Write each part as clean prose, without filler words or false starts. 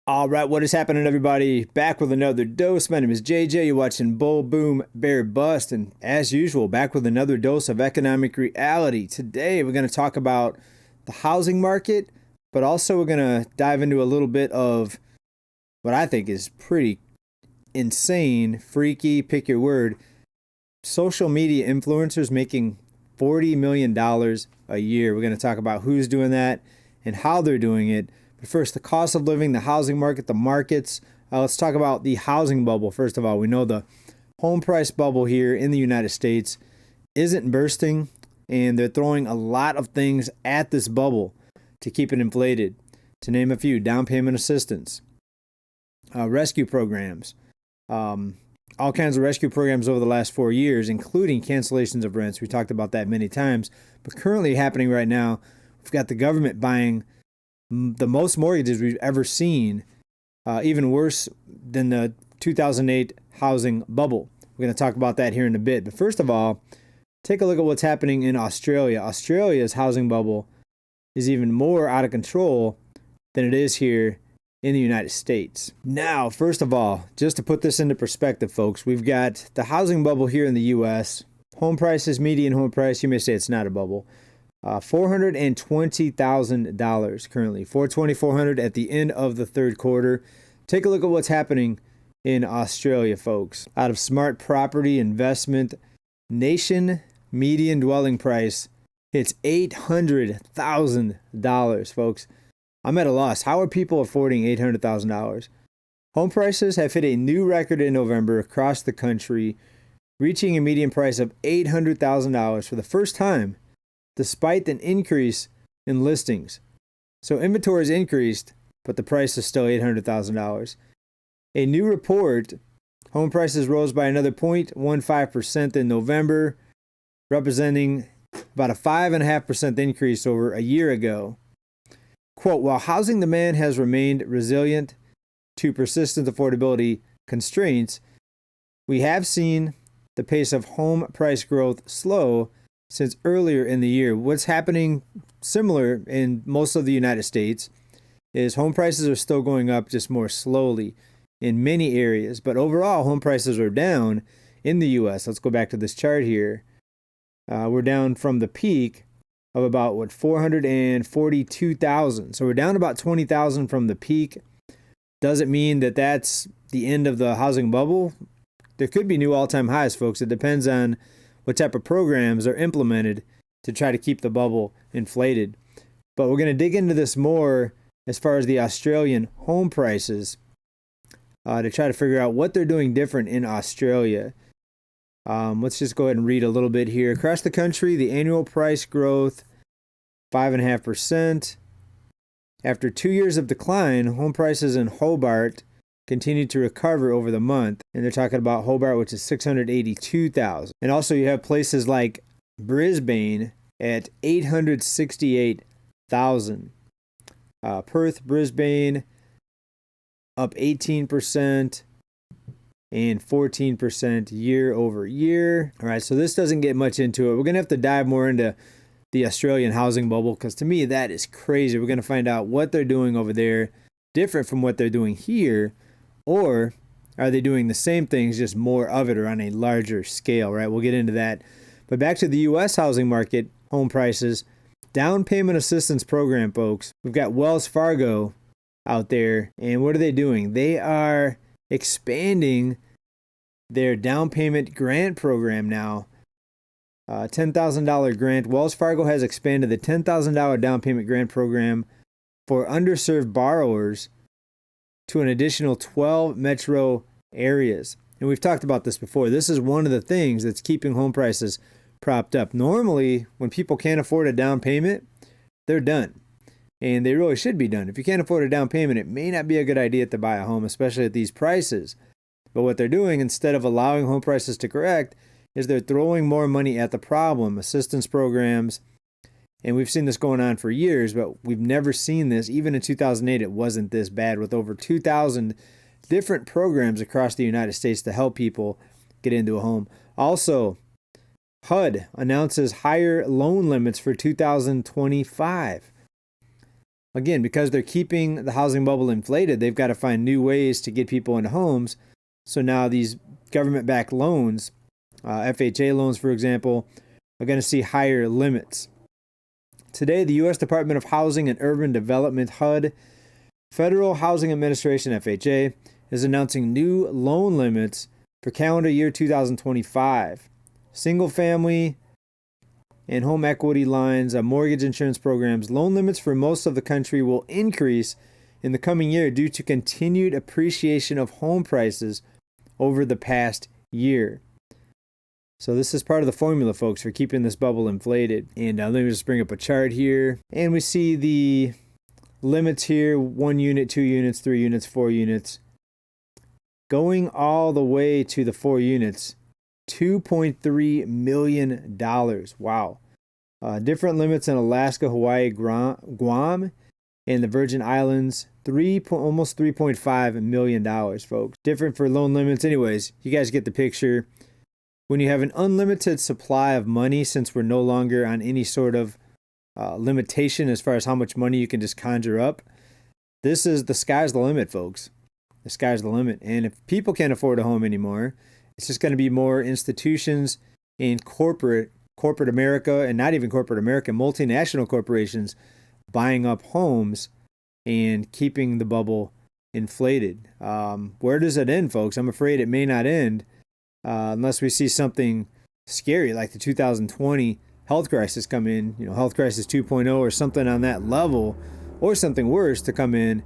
All right, what is happening, everybody? Back with another dose. My name is JJ. You're watching Bull Boom Bear Bust, and as usual, back with another dose of economic reality. Today, we're going to talk about the housing market, but also we're going to dive into a little bit of what I think is pretty insane, freaky, pick your word, social media influencers making $40 million a year. We're going to talk about who's doing that and how they're doing it. But first, the cost of living, the housing market, the markets. Let's talk about the housing bubble. First of all, we know the home price bubble here in the United States isn't bursting, and they're throwing a lot of things at this bubble to keep it inflated. To name a few, down payment assistance, rescue programs, all kinds of rescue programs over the last 4 years, including cancellations of rents. We talked about that many times. But currently happening right now, we've got the government buying the most mortgages we've ever seen, even worse than the 2008 housing bubble. We're going to talk about that here in a bit. But first of all, take a look at what's happening in Australia. Australia's housing bubble is even more out of control than it is here in the United States. Now, first of all, just to put this into perspective, folks, we've got the housing bubble here in the U.S. Home prices, median home price, you may say it's not a bubble, $420,000 currently, $420,400 at the end of the third quarter. Take a look at what's happening in Australia, folks. Out of Smart Property Investment, nation median dwelling price hits $800,000, folks. I'm at a loss. How are people affording $800,000? Home prices have hit a new record in November across the country, reaching a median price of $800,000 for the first time, despite an increase in listings. So inventory has increased, but the price is still $800,000. A new report, home prices rose by another 0.15% in November, representing about a 5.5% increase over a year ago. Quote, while housing demand has remained resilient to persistent affordability constraints, we have seen the pace of home price growth slow since earlier in the year. What's happening similar in most of the United States is home prices are still going up, just more slowly in many areas. But overall, home prices are down in the U.S. Let's go back to this chart here. We're down from the peak of about, 442,000. So we're down about 20,000 from the peak. Doesn't mean that that's the end of the housing bubble. There could be new all-time highs, folks. It depends on what type of programs are implemented to try to keep the bubble inflated. But we're going to dig into this more as far as the Australian home prices to try to figure out what they're doing different in Australia. Let's just go ahead and read a little bit here. Across the country, the annual price growth, 5.5%. After 2 years of decline, home prices in Hobart continued to recover over the month, and they're talking about Hobart, which is 682,000. And also you have places like Brisbane at 868,000. Perth, Brisbane up 18% and 14% year over year. All right, so this doesn't get much into it. We're going to have to dive more into the Australian housing bubble because to me that is crazy. We're going to find out what they're doing over there different from what they're doing here. Or are they doing the same things, just more of it or on a larger scale, right? We'll get into that. But back to the U.S. housing market, home prices, down payment assistance program, folks. We've got Wells Fargo out there, and what are they doing? They are expanding their down payment grant program now. $10,000 grant. Wells Fargo has expanded the $10,000 down payment grant program for underserved borrowers to an additional 12 metro areas. And we've talked about this before. This is one of the things that's keeping home prices propped up. Normally, when people can't afford a down payment, they're done. And they really should be done. If you can't afford a down payment, it may not be a good idea to buy a home, especially at these prices. But what they're doing, instead of allowing home prices to correct, is they're throwing more money at the problem, assistance programs. And we've seen this going on for years, but we've never seen this. Even in 2008, it wasn't this bad, with over 2,000 different programs across the United States to help people get into a home. Also, HUD announces higher loan limits for 2025. again, because they're keeping the housing bubble inflated, they've got to find new ways to get people into homes. So now these government-backed loans, FHA loans, for example, are going to see higher limits. Today, the U.S. Department of Housing and Urban Development, HUD, Federal Housing Administration, FHA, is announcing new loan limits for calendar year 2025. Single-family and home equity lines, mortgage insurance programs, loan limits for most of the country will increase in the coming year due to continued appreciation of home prices over the past year. So this is part of the formula, folks, for keeping this bubble inflated. And let me just bring up a chart here. And we see the limits here: 1 unit, 2 units, 3 units, 4 units. Going all the way to the 4 units, $2.3 million. Wow. Different limits in Alaska, Hawaii, Guam, and the Virgin Islands, almost $3.5 million, folks. Different for loan limits. Anyways, you guys get the picture. When you have an unlimited supply of money, since we're no longer on any sort of limitation as far as how much money you can just conjure up, the sky's the limit, folks. The sky's the limit. And if people can't afford a home anymore, it's just going to be more institutions in corporate America, and not even corporate America, multinational corporations buying up homes and keeping the bubble inflated. Where does it end, folks? I'm afraid it may not end unless we see something scary like the 2020 health crisis come in, health crisis 2.0 or something on that level, or something worse to come in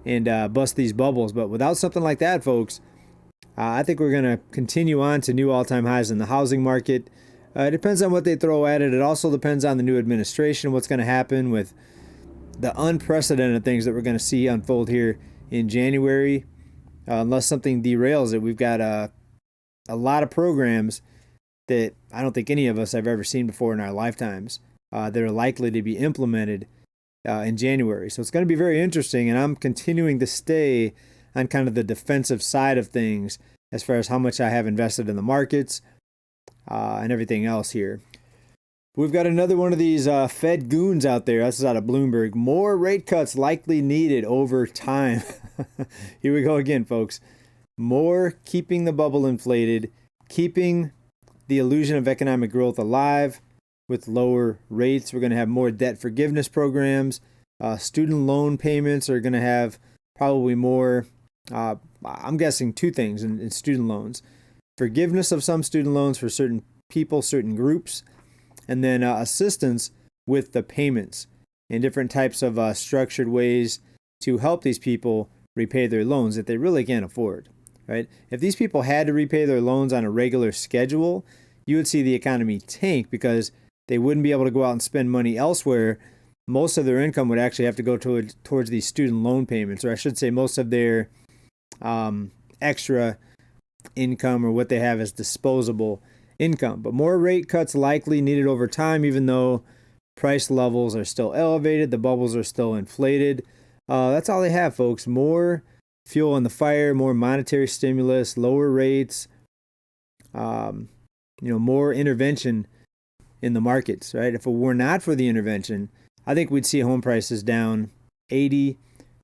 and bust these bubbles. But without something like that, folks, I think we're going to continue on to new all-time highs in the housing market. It depends on what they throw at it. It also depends on the new administration, what's going to happen with the unprecedented things that we're going to see unfold here in January. Unless something derails it, we've got a lot of programs that I don't think any of us have ever seen before in our lifetimes that are likely to be implemented in January. So it's going to be very interesting, and I'm continuing to stay on kind of the defensive side of things as far as how much I have invested in the markets and everything else here. We've got another one of these Fed goons out there. This is out of Bloomberg. More rate cuts likely needed over time. Here we go again, folks. More keeping the bubble inflated, keeping the illusion of economic growth alive with lower rates. We're going to have more debt forgiveness programs. Student loan payments are going to have probably more, I'm guessing, 2 things in student loans. Forgiveness of some student loans for certain people, certain groups, and then assistance with the payments and different types of structured ways to help these people repay their loans that they really can't afford, right? If these people had to repay their loans on a regular schedule, you would see the economy tank because they wouldn't be able to go out and spend money elsewhere. Most of their income would actually have to go towards these student loan payments, or I should say most of their extra income, or what they have as disposable income. But more rate cuts likely needed over time, even though price levels are still elevated, the bubbles are still inflated. That's all they have, folks. More fuel on the fire, more monetary stimulus, lower rates, more intervention in the markets, right? If it were not for the intervention, I think we'd see home prices down 80,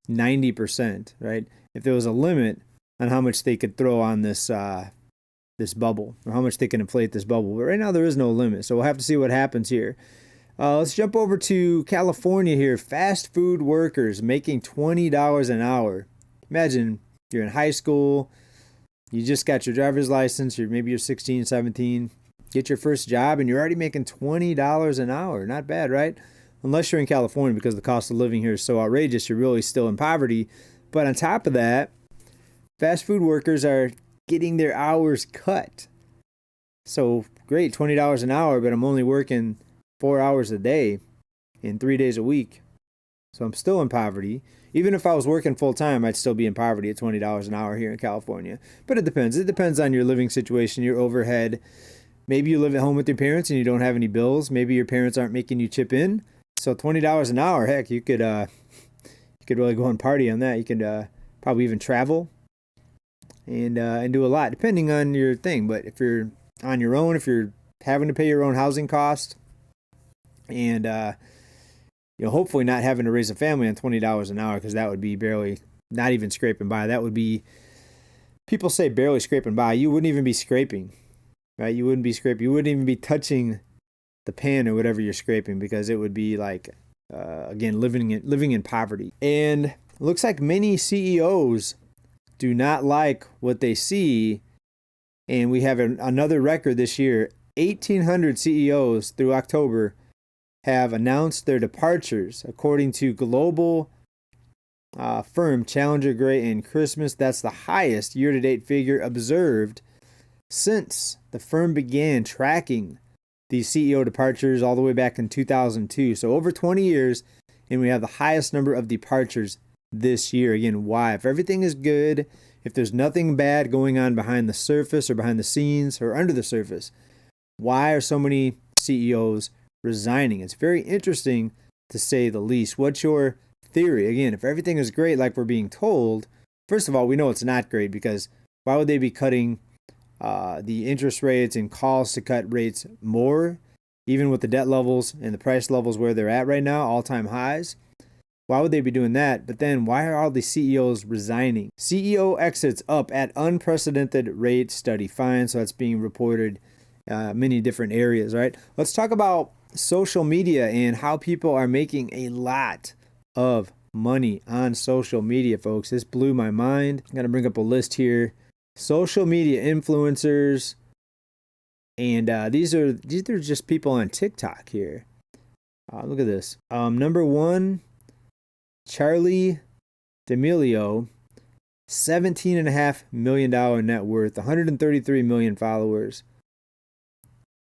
90%, right? If there was a limit on how much they could throw on this bubble, or how much they can inflate this bubble. But right now there is no limit, so we'll have to see what happens here. Let's jump over to California here. Fast food workers making $20 an hour. Imagine you're in high school, you just got your driver's license, maybe you're 16, 17, get your first job, and you're already making $20 an hour. Not bad, right? Unless you're in California, because the cost of living here is so outrageous, you're really still in poverty. But on top of that, fast food workers are getting their hours cut. So great, $20 an hour, but I'm only working 4 hours a day and 3 days a week. So I'm still in poverty. Even if I was working full time, I'd still be in poverty at $20 an hour here in California. But it depends. It depends on your living situation, your overhead. Maybe you live at home with your parents and you don't have any bills. Maybe your parents aren't making you chip in. So $20 an hour, heck, you could really go and party on that. You could probably even travel and do a lot, depending on your thing. But if you're on your own, if you're having to pay your own housing cost, and hopefully not having to raise a family on $20 an hour, because that would be barely, not even scraping by. That would be, people say barely scraping by. You wouldn't even be scraping, right? You wouldn't be scraping. You wouldn't even be touching the pan or whatever you're scraping, because it would be like, again, living in poverty. And it looks like many CEOs do not like what they see. And we have another record this year. 1,800 CEOs through October have announced their departures, according to global firm Challenger Gray and Christmas. That's the highest year-to-date figure observed since the firm began tracking these CEO departures all the way back in 2002. So over 20 years, and we have the highest number of departures this year. Again, why? If everything is good, if there's nothing bad going on behind the surface or behind the scenes or under the surface, why are so many CEOs resigning? It's very interesting, to say the least. What's your theory? Again, if everything is great like we're being told, first of all, we know it's not great, because why would they be cutting the interest rates and calls to cut rates more, even with the debt levels and the price levels where they're at right now, all-time highs? Why would they be doing that? But then why are all the CEOs resigning? CEO exits up at unprecedented rate, study finds. So that's being reported many different areas, right? Let's talk about social media and how people are making a lot of money on social media, folks. This blew my mind. I'm going to bring up a list here. Social media influencers, and these are just people on TikTok here. Look at this. Number one, Charlie D'Amelio, $17.5 million net worth, 133 million followers.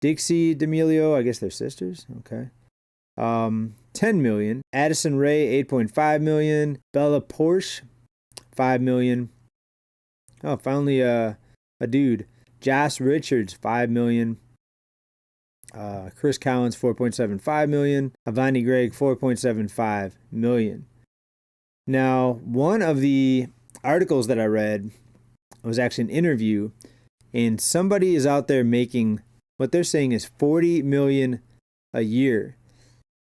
Dixie D'Amelio, I guess they're sisters. Okay. 10 million. Addison Rae, 8.5 million. Bella Porsche, 5 million. Oh, finally a dude. Josh Richards, 5 million. Chris Collins, 4.75 million. Avani Gregg, 4.75 million. Now, one of the articles that I read was actually an interview, and somebody is out there making, what they're saying is 40 million a year,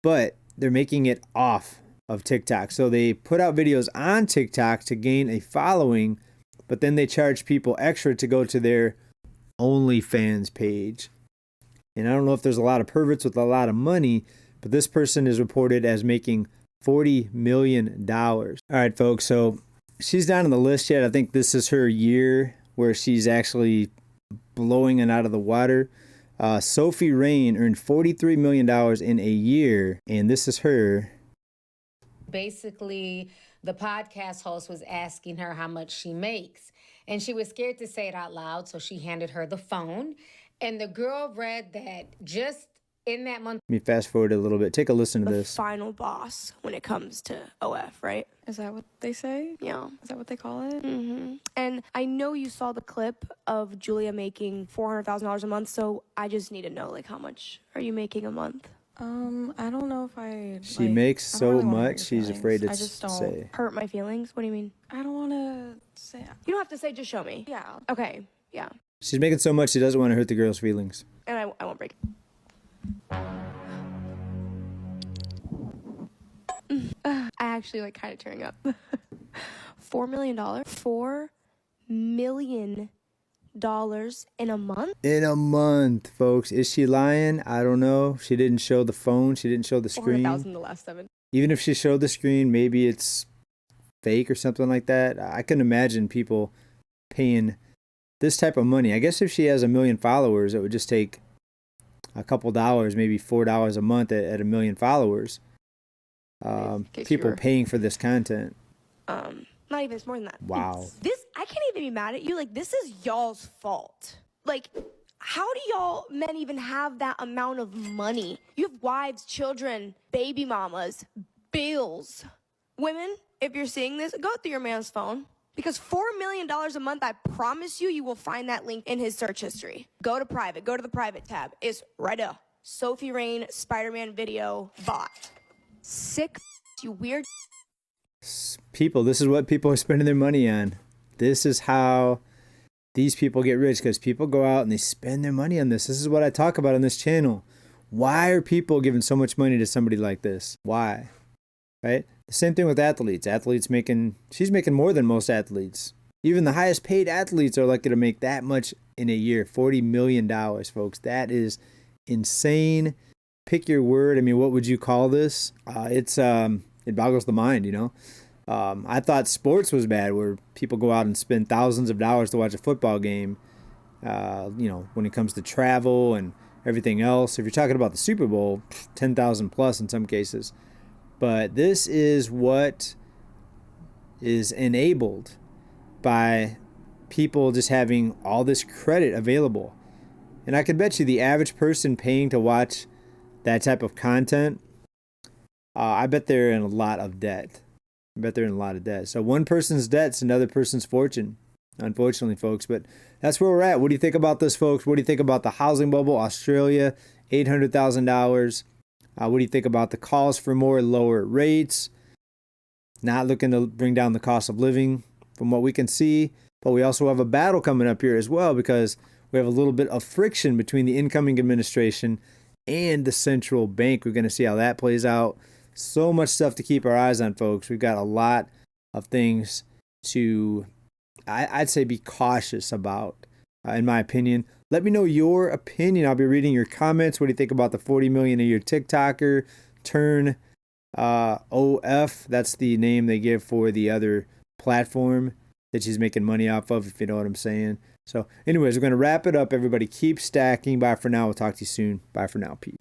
but they're making it off of TikTok. So they put out videos on TikTok to gain a following, but then they charge people extra to go to their OnlyFans page. And I don't know if there's a lot of perverts with a lot of money, but this person is reported as making $40 million. All right, folks, so she's not on the list yet. I think this is her year where she's actually blowing it out of the water. Sophie Rain earned $43 million in a year, and this is her. Basically, the podcast host was asking her how much she makes, and she was scared to say it out loud, so she handed her the phone, and the girl read that just in that month. Let me fast forward a little bit. Take a listen to The this. final boss when it comes to OF, right? Is that what they say? Yeah. Is that what they call it? Mm-hmm. And I know you saw the clip of Julia making $400,000 a month, so I just need to know, like, how much are you making a month? I don't know if I. She makes I don't so really wanna hurt much, your she's feelings. afraid to I just don't say. Hurt my feelings? What do you mean? I don't want to say. You don't have to say, just show me. Yeah. Okay, yeah. She's making so much, she doesn't want to hurt the girl's feelings. And I won't break. I actually like kind of tearing up. $4 million? $4 million in a month? In a month, folks. Is she lying? I don't know. She didn't show the phone. She didn't show the screen. 400,000 the last 7. Even if she showed the screen, maybe it's fake or something like that. I can imagine people paying this type of money. I guess if she has 1 million followers, it would just take a couple dollars, maybe $4 a month at 1 million followers. People paying for this content. Not even, it's more than that. Wow. I can't even be mad at you. Like, this is y'all's fault. Like, how do y'all men even have that amount of money? You have wives, children, baby mamas, bills. Women, if you're seeing this, go through your man's phone. Because $4 million a month, I promise you, you will find that link in his search history. Go to private. Go to the private tab. It's right up. Sophie Rain, Spider-Man video, bot. Sick, you weird. People, this is what people are spending their money on. This is how these people get rich, because people go out and they spend their money on this. This is what I talk about on this channel. Why are people giving so much money to somebody like this? Why? Right? The same thing with athletes. She's making more than most athletes. Even the highest paid athletes are lucky to make that much in a year. $40 million, folks. That is insane. Pick your word. I mean, what would you call this? It boggles the mind, you know. I thought sports was bad, where people go out and spend thousands of dollars to watch a football game. When it comes to travel and everything else. If you're talking about the Super Bowl, 10,000 plus in some cases. But this is what is enabled by people just having all this credit available. And I could bet you the average person paying to watch that type of content, I bet they're in a lot of debt. So one person's debt's another person's fortune, unfortunately, folks. But that's where we're at. What do you think about this, folks? What do you think about the housing bubble? Australia, $800,000. What do you think about the calls for more lower rates? Not looking to bring down the cost of living from what we can see. But we also have a battle coming up here as well, because we have a little bit of friction between the incoming administration and the central bank. We're going to see how that plays out. So much stuff to keep our eyes on, folks. We've got a lot of things to, I'd say, be cautious about, in my opinion. Let me know your opinion. I'll be reading your comments. What do you think about the 40 million a year TikToker? Turn OF. That's the name they give for the other platform that she's making money off of, if you know what I'm saying. So anyways, we're going to wrap it up. Everybody keep stacking. Bye for now. We'll talk to you soon. Bye for now. Pete.